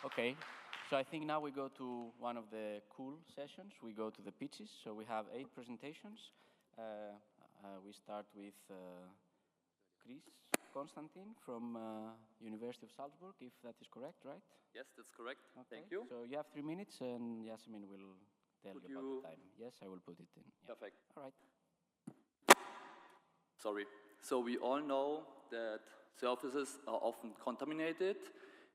Okay, so I think now we go to one of the cool sessions. We go to the pitches. So we have 8 presentations. We start with Chris Constantine from University of Salzburg, if that is correct, right? Yes, that's correct. Okay. Thank you. So you have 3 minutes, and Yasmin will tell you about the time. Yes, I will put it in. Yeah. Perfect. All right. Sorry. So we all know that surfaces are often contaminated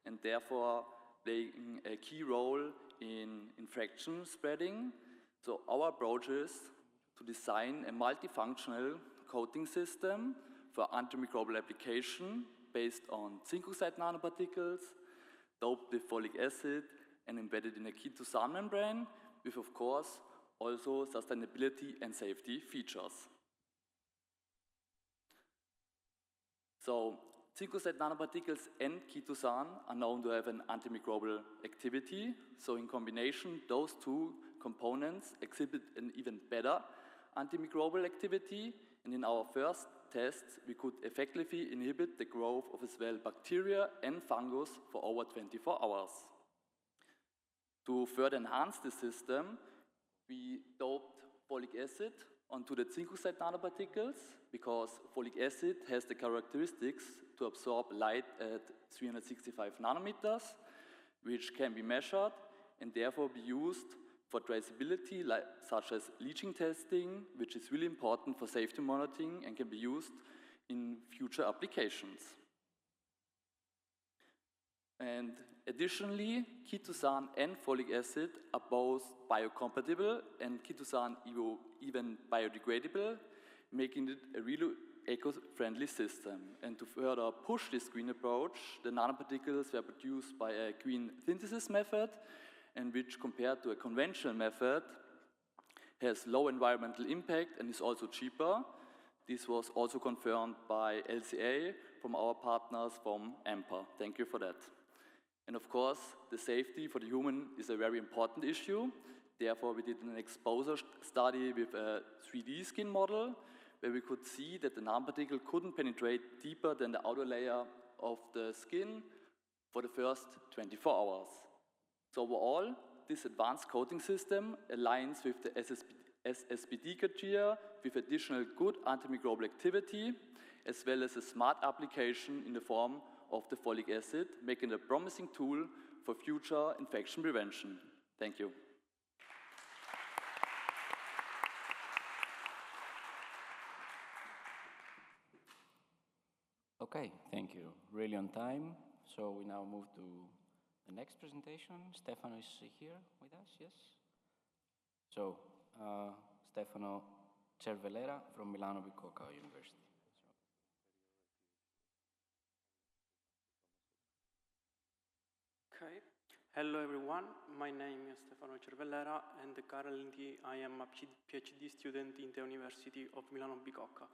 and therefore playing a key role in infection spreading. So our approach is to design a multifunctional coating system for antimicrobial application based on zinc oxide nanoparticles, doped with folic acid and embedded in a chitosan membrane with, of course, also sustainability and safety features. So, zinc oxide nanoparticles and chitosan are known to have an antimicrobial activity. So in combination, those two components exhibit an even better antimicrobial activity. And in our first tests, we could effectively inhibit the growth of as well bacteria and fungus for over 24 hours. To further enhance the system, we doped folic acid onto the zinc oxide nanoparticles because folic acid has the characteristics to absorb light at 365 nanometers, which can be measured and therefore be used for traceability, such as leaching testing, which is really important for safety monitoring and can be used in future applications. And additionally, chitosan and folic acid are both biocompatible and chitosan even biodegradable, making it a really eco-friendly system. And to further push this green approach, the nanoparticles were produced by a green synthesis method, and which compared to a conventional method has low environmental impact and is also cheaper. This was also confirmed by LCA from our partners from AdMa. Thank you for that. And of course, the safety for the human is a very important issue. Therefore, we did an exposure study with a 3D skin model where we could see that the nanoparticle couldn't penetrate deeper than the outer layer of the skin for the first 24 hours. So overall, this advanced coating system aligns with the SSbD criteria with additional good antimicrobial activity, as well as a smart application in the form of the folic acid, making it a promising tool for future infection prevention. Thank you. Okay, thank you. Really on time. So we now move to the next presentation. Stefano is here with us, yes? So, Stefano Cervellera from Milano Bicocca University. Okay. Hello everyone, my name is Stefano Cervellera and currently I am a PhD student in the University of Milano Bicocca.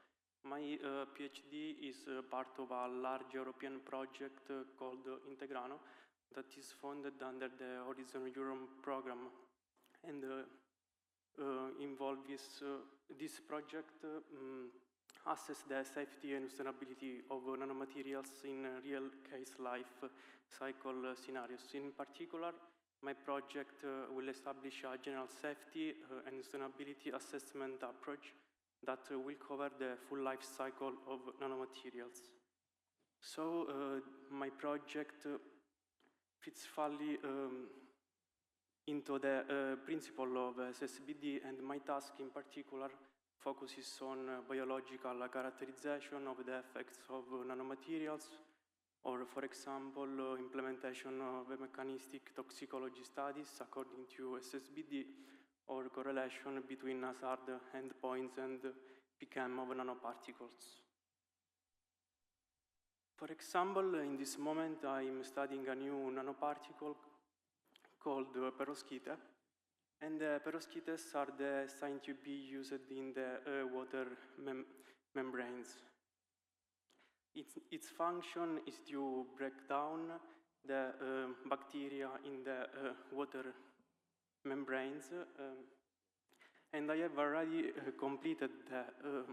My PhD is part of a large European project called INTEGRANO that is funded under the Horizon Europe program and involves this project assess the safety and sustainability of nanomaterials in real case life cycle scenarios. In particular, my project will establish a general safety and sustainability assessment approach that will cover the full life cycle of nanomaterials. So my project fits fully into the principle of SSbD, and my task in particular focuses on biological characterization of the effects of nanomaterials, or for example, implementation of mechanistic toxicology studies according to SSbD, or correlation between hazard endpoints and PCAM of nanoparticles. For example, in this moment, I'm studying a new nanoparticle called perovskite, and perovskites are designed to be used in the water membranes. Its function is to break down the bacteria in the water membranes, and I have already completed the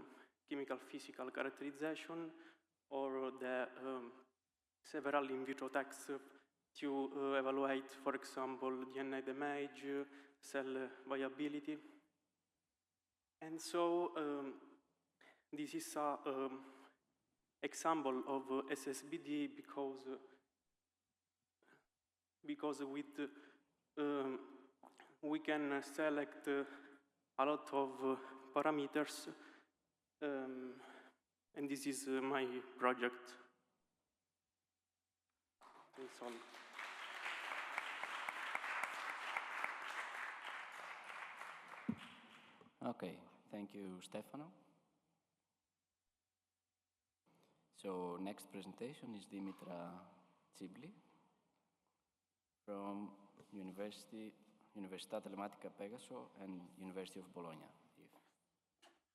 chemical physical characterization or the several in vitro tests to evaluate, for example, DNA damage, cell viability. And so this is an example of SSbD because with we can select a lot of parameters, and this is my project. That's all. Okay, thank you, Stefano. So next presentation is DESIDERATA from Università Telematica Pegaso and University of Bologna.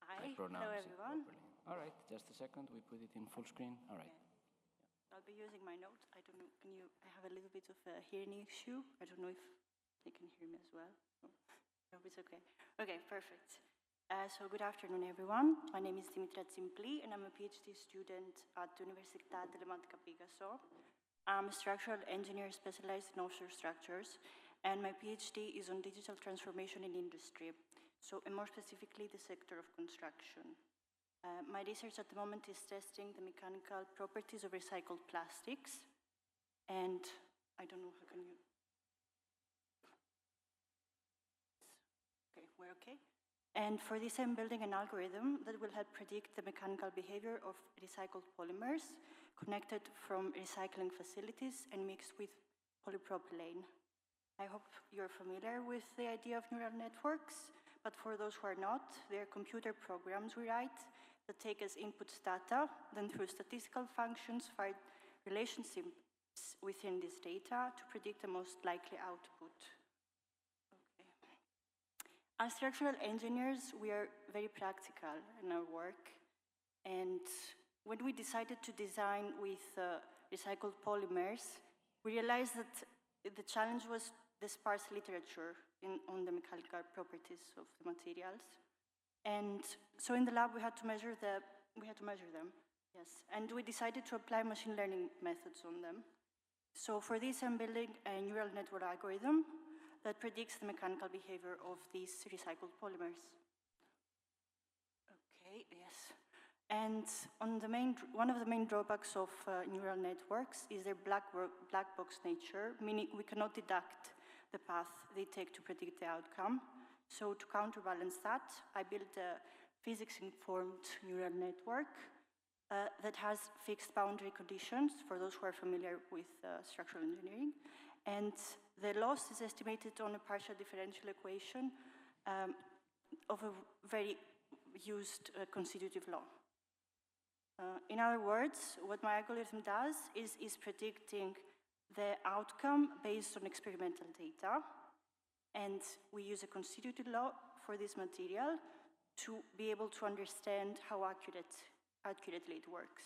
Hi, hello everyone. All right, just a second, we put it in full screen. All right. Okay. I'll be using my notes. I don't know, I have a little bit of a hearing issue. I don't know if they can hear me as well. I hope it's okay. Okay, perfect. So good afternoon, everyone. My name is DESIDERATA, and I'm a PhD student at Università Telematica Pegaso. I'm a structural engineer specialized in offshore structures, and my PhD is on digital transformation in industry, and more specifically, the sector of construction. My research at the moment is testing the mechanical properties of recycled plastics, and I don't know, how can you... Okay, we're okay. And for this, I'm building an algorithm that will help predict the mechanical behavior of recycled polymers connected from recycling facilities and mixed with polypropylene. I hope you're familiar with the idea of neural networks, but for those who are not, they're computer programs we write that take as inputs data, then through statistical functions find relationships within this data to predict the most likely output. As structural engineers, we are very practical in our work. And when we decided to design with recycled polymers, we realized that the challenge was the sparse literature on the mechanical properties of the materials. And so in the lab, we had to measure them, yes. And we decided to apply machine learning methods on them. So for this, I'm building a neural network algorithm that predicts the mechanical behavior of these recycled polymers. Okay, yes. And one of the main drawbacks of neural networks is their black box nature, meaning we cannot deduct the path they take to predict the outcome. So to counterbalance that, I built a physics-informed neural network that has fixed boundary conditions, for those who are familiar with structural engineering. And the loss is estimated on a partial differential equation of a very used constitutive law. In other words, what my algorithm does is predicting the outcome based on experimental data. And we use a constitutive law for this material to be able to understand how accurately it works.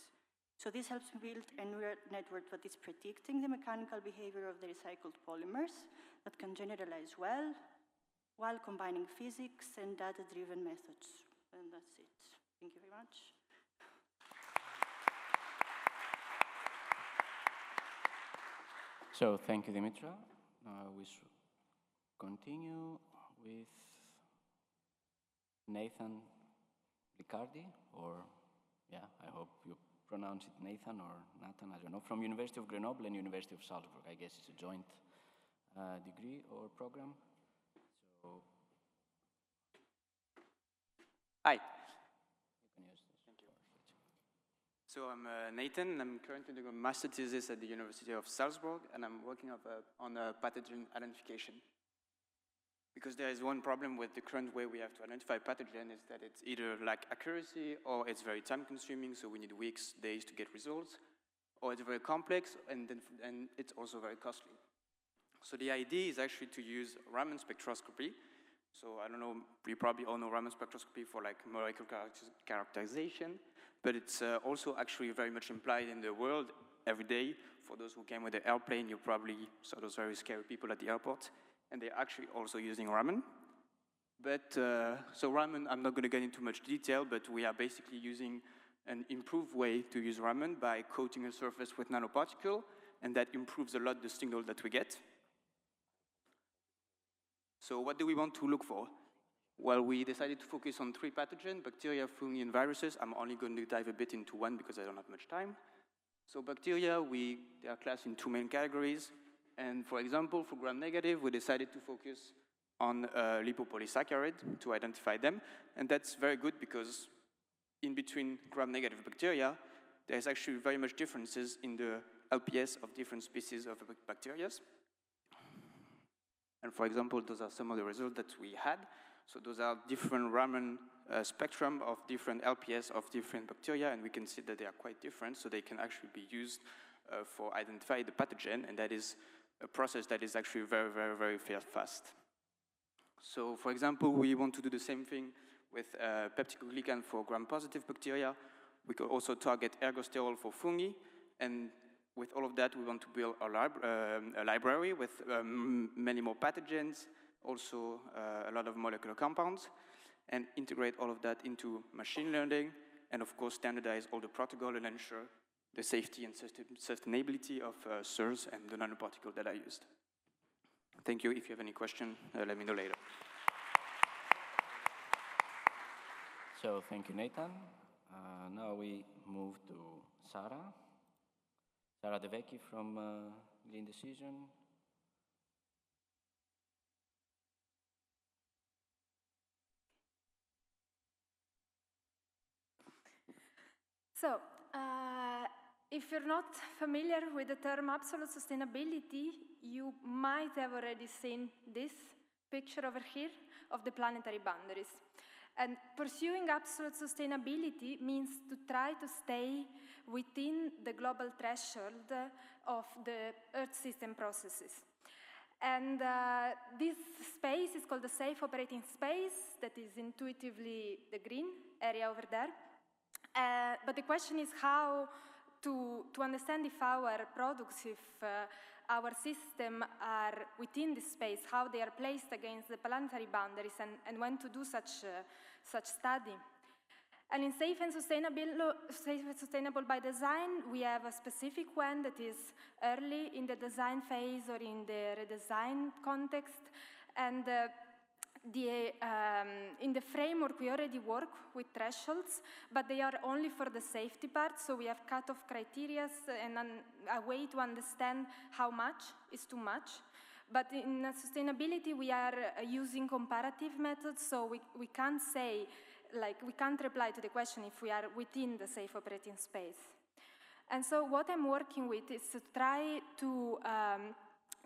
So this helps me build a neural network that is predicting the mechanical behavior of the recycled polymers that can generalize well while combining physics and data-driven methods. And that's it. Thank you very much. So thank you, Dimitra. We should continue with Nathan Riccardi, or yeah, I hope you pronounce it Nathan or Nathan, I don't know, from University of Grenoble and University of Salzburg. I guess it's a joint degree or program. So, hi. You can use this. Thank you. So I'm Nathan, and I'm currently doing a master thesis at the University of Salzburg, and I'm working on pathogen identification. Because there is one problem with the current way we have to identify pathogen is that it's either lack accuracy or it's very time consuming, so we need weeks, days to get results, or it's very complex and it's also very costly. So the idea is actually to use Raman spectroscopy. So I don't know, you probably all know Raman spectroscopy for like molecular characterization, but it's also actually very much implied in the world every day. For those who came with the airplane, you probably saw those very scary people at the airport. And they're actually also using Raman. But, so Raman, I'm not going to get into much detail, but we are basically using an improved way to use Raman by coating a surface with nanoparticle and that improves a lot the signal that we get. So what do we want to look for? Well, we decided to focus on 3 pathogens, bacteria, fungi, and viruses. I'm only going to dive a bit into one because I don't have much time. So bacteria, they are classed in 2 main categories. And for example, for gram-negative, we decided to focus on lipopolysaccharide to identify them. And that's very good because in between gram-negative bacteria, there's actually very much differences in the LPS of different species of bacteria. And for example, those are some of the results that we had. So those are different Raman spectrum of different LPS of different bacteria, and we can see that they are quite different, so they can actually be used for identifying the pathogen, and that is a process that is actually very, very, very fast. So for example, we want to do the same thing with peptidoglycan for gram-positive bacteria. We could also target ergosterol for fungi, and with all of that, we want to build a library with many more pathogens, also a lot of molecular compounds, and integrate all of that into machine learning, and of course standardize all the protocol and ensure the safety and sustainability of SURS and the nanoparticle that I used. Thank you. If you have any question, let me know later. So thank you, Nathan. Now we move to Sara De Vecchi from Green Decision. So, if you're not familiar with the term absolute sustainability, you might have already seen this picture over here of the planetary boundaries. And pursuing absolute sustainability means to try to stay within the global threshold of the Earth system processes. And this space is called the safe operating space, that is intuitively the green area over there. But the question is how to understand if our products, if our system are within this space, how they are placed against the planetary boundaries, and when to do such study. And in safe and sustainable by design, we have a specific one that is early in the design phase or in the redesign context. And in the framework, we already work with thresholds, but they are only for the safety part. So we have cut-off criteria and a way to understand how much is too much. But in sustainability, we are using comparative methods, so we can't say, we can't reply to the question if we are within the safe operating space. And so what I'm working with is to try to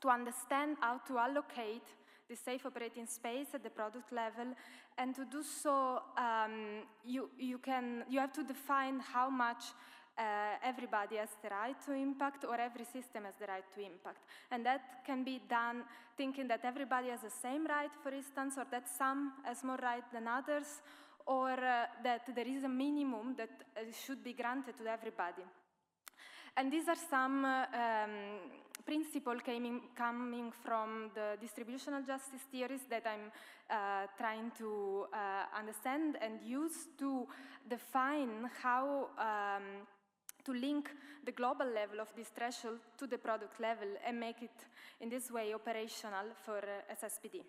understand how to allocate the safe operating space at the product level, and to do so, you have to define how much everybody has the right to impact, or every system has the right to impact. And that can be done thinking that everybody has the same right, for instance, or that some has more right than others, or that there is a minimum that should be granted to everybody. And these are some principles coming from the distributional justice theories that I'm trying to understand and use to define how to link the global level of this threshold to the product level and make it, in this way, operational for SSbD.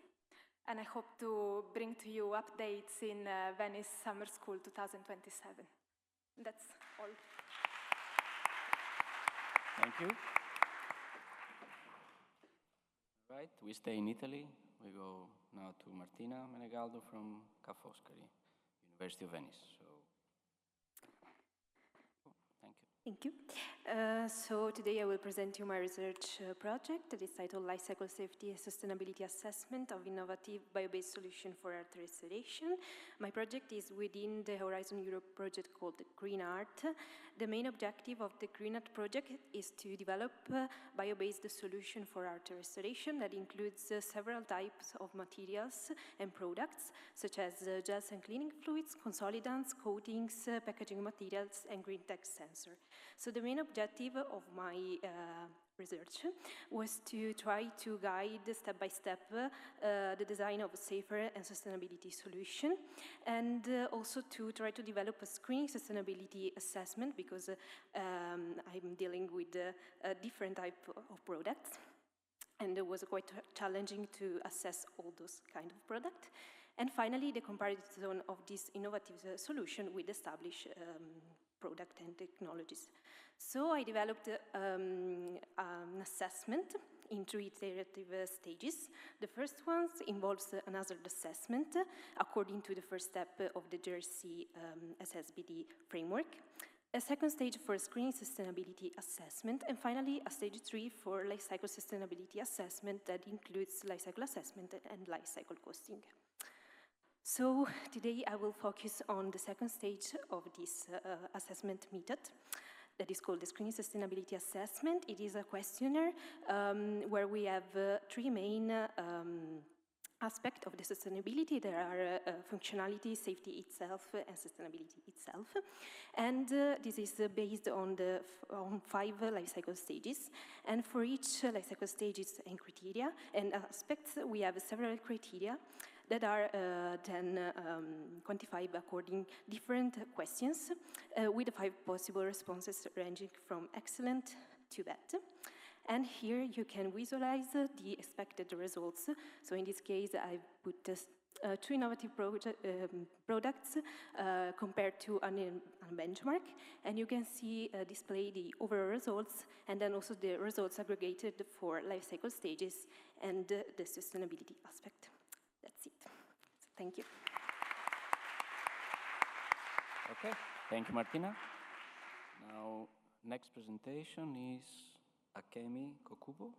And I hope to bring to you updates in Venice Summer School 2027. That's all. Thank you. Right, we stay in Italy. We go now to Martina Menegaldo from Ca Foscari University of Venice. So, thank you. Thank you. So today I will present you my research project that is titled Life Cycle Safety and Sustainability Assessment of Innovative Bio-Based Solution for Earth Restoration. My project is within the Horizon Europe project called Green Art. The main objective of the Green Art project is to develop bio-based solution for art restoration that includes several types of materials and products, such as gels and cleaning fluids, consolidants, coatings, packaging materials, and green text sensor. So the main objective of my research was to try to guide step by step the design of a safer and sustainability solution, and also to try to develop a screening sustainability assessment, because I'm dealing with a different type of products, and it was quite challenging to assess all those kind of products. And finally, the comparison of this innovative solution with established product and technologies. So I developed an assessment in 3 iterative stages. The first one involves an hazard assessment according to the first step of the JRC SSbD framework. A second stage for screening sustainability assessment, and finally a stage 3 for life cycle sustainability assessment that includes life cycle assessment and life cycle costing. So today I will focus on the second stage of this assessment method that is called the Screening Sustainability Assessment. It is a questionnaire where we have 3 main aspects of the sustainability. There are functionality, safety itself, and sustainability itself. And this is based on 5 life cycle stages. And for each life cycle stages and criteria and aspects, we have several criteria that are then quantified according different questions with the 5 possible responses ranging from excellent to bad. And here you can visualize the expected results. So in this case, I put 2 innovative products compared to a benchmark, and you can see display the overall results and then also the results aggregated for life cycle stages and the sustainability aspect. That's it. Thank you. Okay, thank you, Martina. Now, next presentation is AlChemiSSts.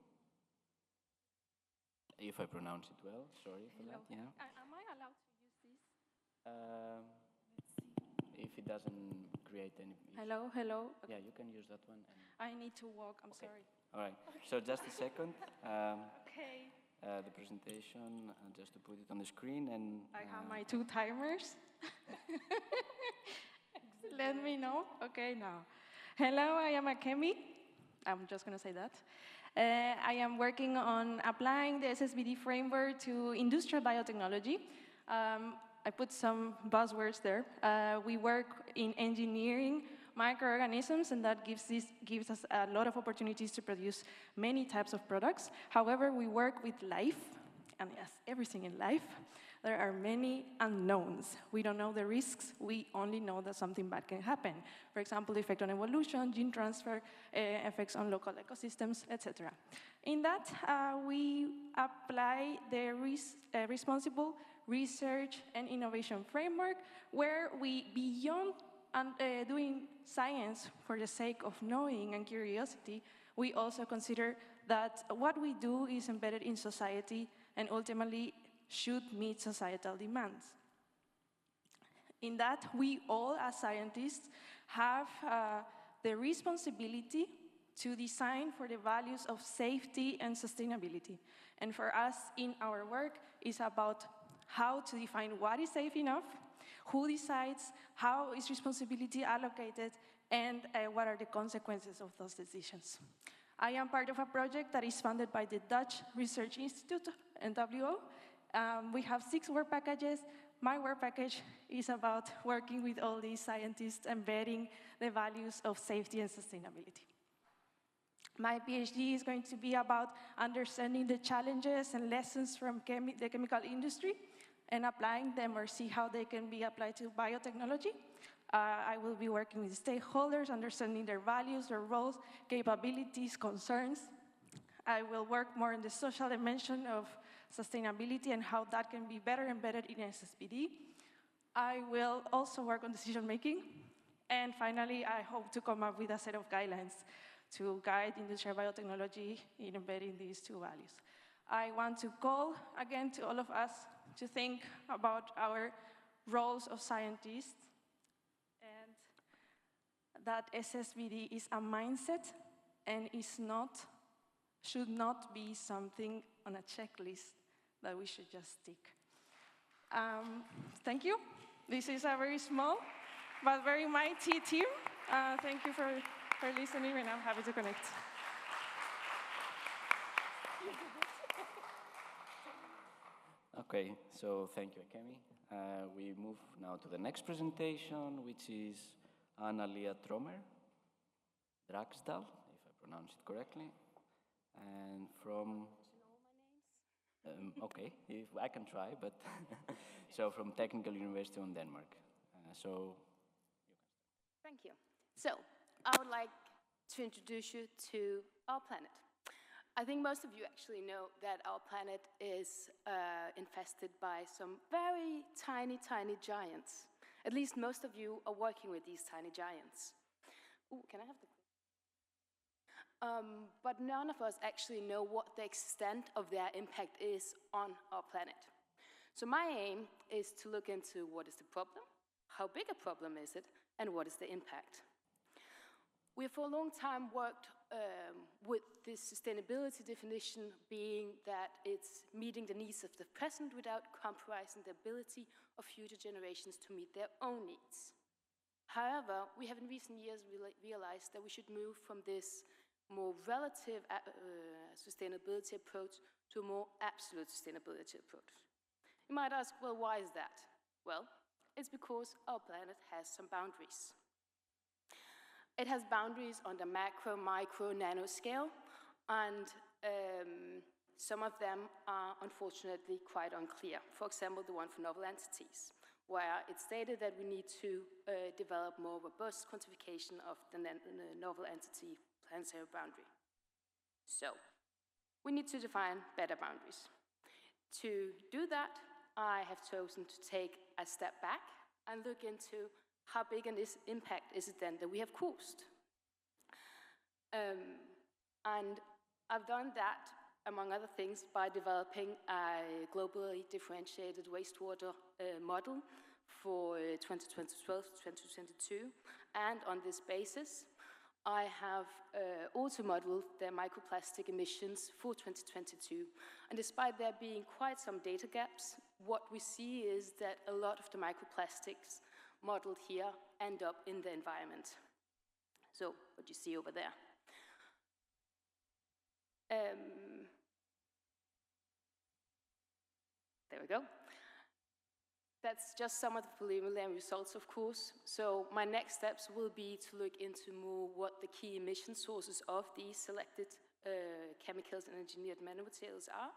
If I pronounce it well, sorry for that. Yeah. Am I allowed to use this? Let's see. If it doesn't create any issues. Hello, hello. Okay. Yeah, you can use that one. I need to walk, I'm sorry. All right, so just a second. Okay. The presentation, just to put it on the screen. And I have my 2 timers. Let me know. Okay, now. Hello, I am AlChemiSSts. I'm just going to say that. I am working on applying the SSbD framework to industrial biotechnology. I put some buzzwords there. We work in engineering microorganisms, and that gives us a lot of opportunities to produce many types of products. However, we work with life, and yes, everything in life. There are many unknowns. We don't know the risks. We only know that something bad can happen. For example, the effect on evolution, gene transfer, effects on local ecosystems, etc. In that, we apply the responsible research and innovation framework, where we, beyond doing science for the sake of knowing and curiosity, we also consider that what we do is embedded in society and ultimately should meet societal demands. In that, we all, as scientists, have the responsibility to design for the values of safety and sustainability. And for us, in our work, it's about how to define what is safe enough, who decides, how is responsibility allocated, and what are the consequences of those decisions. I am part of a project that is funded by the Dutch Research Institute, NWO. We have 6 work packages. My work package is about working with all these scientists, embedding the values of safety and sustainability. My PhD is going to be about understanding the challenges and lessons from the chemical industry and applying them, or see how they can be applied to biotechnology. I will be working with stakeholders, understanding their values, their roles, capabilities, concerns. I will work more in the social dimension of sustainability and how that can be better embedded in SSbD. I will also work on decision making. And finally, I hope to come up with a set of guidelines to guide industrial biotechnology in embedding these 2 values. I want to call again to all of us to think about our roles of scientists, and that SSbD is a mindset and should not be something on a checklist that we should just tick. Thank you. This is a very small but very mighty team. Thank you for listening, and I'm happy to connect. Okay, so thank you, Akemi. We move now to the next presentation, which is Anna-Lia Tromer, Draxdal, if I pronounce it correctly, and from... okay, if I can try, but so from Technical University of Denmark. Thank you. So, I would like to introduce you to our planet. I think most of you actually know that our planet is infested by some very tiny, tiny giants. At least most of you are working with these tiny giants. Ooh, can I have the... but none of us actually know what the extent of their impact is on our planet. So my aim is to look into what is the problem, how big a problem is it, and what is the impact. We have for a long time worked with this sustainability definition being that it's meeting the needs of the present without compromising the ability of future generations to meet their own needs. However, we have in recent years realized that we should move from this more relative sustainability approach to a more absolute sustainability approach. You might ask, well, why is that? Well, it's because our planet has some boundaries. It has boundaries on the macro, micro, nano scale, and some of them are unfortunately quite unclear. For example, the one for novel entities, where it's stated that we need to develop more robust quantification of the novel entity planetary boundary. So, we need to define better boundaries. To do that, I have chosen to take a step back and look into how big an impact is it then that we have caused. And I've done that, among other things, by developing a globally differentiated wastewater model for 2012 to 2022. And on this basis, I have also modeled the microplastic emissions for 2022. And despite there being quite some data gaps, what we see is that a lot of the microplastics modeled here end up in the environment. So, what you see over there. There we go. That's just some of the preliminary results, of course. So my next steps will be to look into more what the key emission sources of these selected chemicals and engineered nanomaterials are.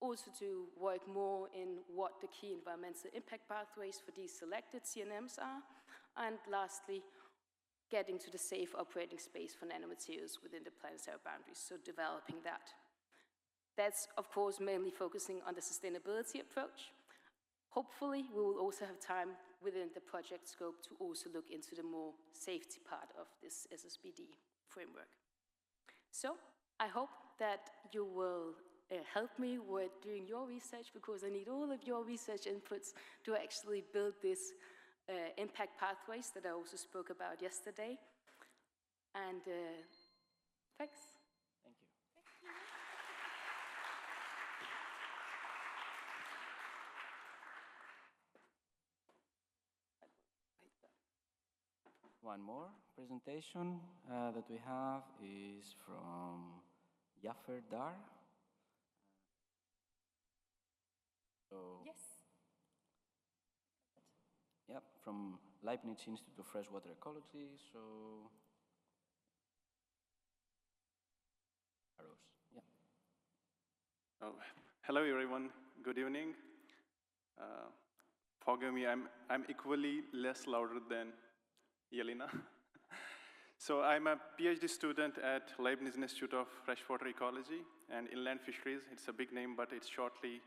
Also to work more in what the key environmental impact pathways for these selected CNMs are. And lastly, getting to the safe operating space for nanomaterials within the planetary boundaries, so developing that. That's, of course, mainly focusing on the sustainability approach. Hopefully, we will also have time within the project scope to also look into the more safety part of this SSbD framework. So, I hope that you will help me with doing your research, because I need all of your research inputs to actually build this impact pathways that I also spoke about yesterday. And thanks. Thank you. One more presentation that we have is from Jaffer Dar. Yes. Yeah, from Leibniz Institute of Freshwater Ecology. So, yeah. Oh, hello, everyone. Good evening. Forgive me, I'm equally less louder than Yelena. So I'm a PhD student at Leibniz Institute of Freshwater Ecology and Inland Fisheries. It's a big name, but it's shortly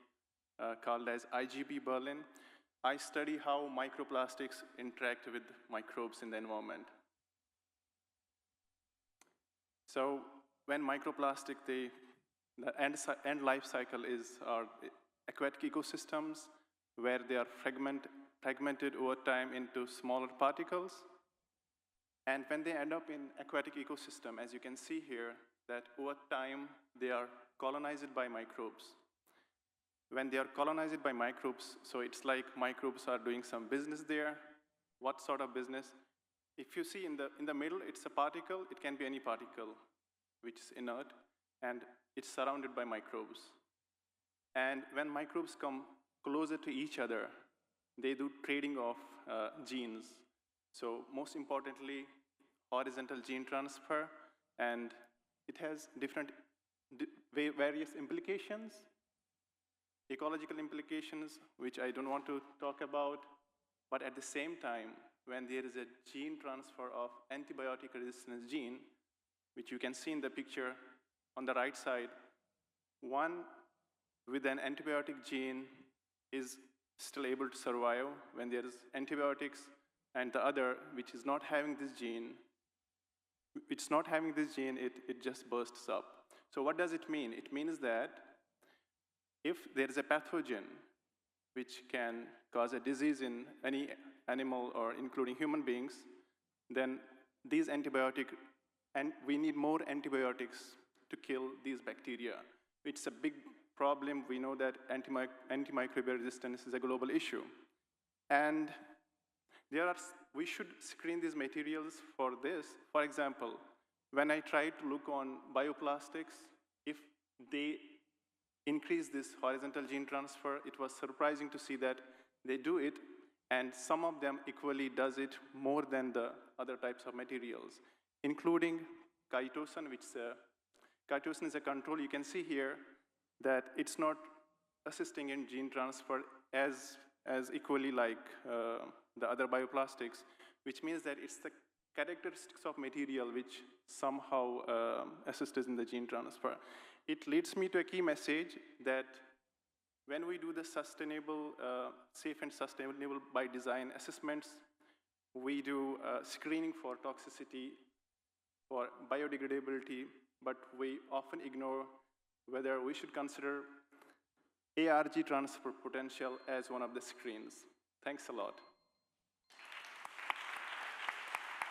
called as IGB Berlin. I study how microplastics interact with microbes in the environment. So when microplastic, the end life cycle is our aquatic ecosystems, where they are fragmented over time into smaller particles. And when they end up in aquatic ecosystem, as you can see here, that over time, they are colonized by microbes. When they are colonized by microbes, so it's like microbes are doing some business there. What sort of business? If you see in the middle, it's a particle. It can be any particle, which is inert, and it's surrounded by microbes. And when microbes come closer to each other. They do trading of genes. So most importantly, horizontal gene transfer, and it has different various implications, ecological implications, which I don't want to talk about, but at the same time, when there is a gene transfer of antibiotic resistance gene, which you can see in the picture on the right side, one with an antibiotic gene is still able to survive when there is antibiotics, and the other, which is not having this gene, it just bursts up. So what does it mean? It means that if there is a pathogen which can cause a disease in any animal or including human beings, then these antibiotics, and we need more antibiotics to kill these bacteria. It's a big problem. We know that antimicrobial resistance is a global issue. And we should screen these materials for this. For example, when I tried to look on bioplastics, if they increase this horizontal gene transfer, it was surprising to see that they do it, and some of them equally does it more than the other types of materials, including chitosan, which chitosan is a control. You can see here that it's not assisting in gene transfer as equally like the other bioplastics, which means that it's the characteristics of material which somehow assist in the gene transfer. It leads me to a key message that when we do the sustainable, safe and sustainable by design assessments, we do screening for toxicity, for biodegradability, but we often ignore whether we should consider ARG transfer potential as one of the screens. Thanks a lot.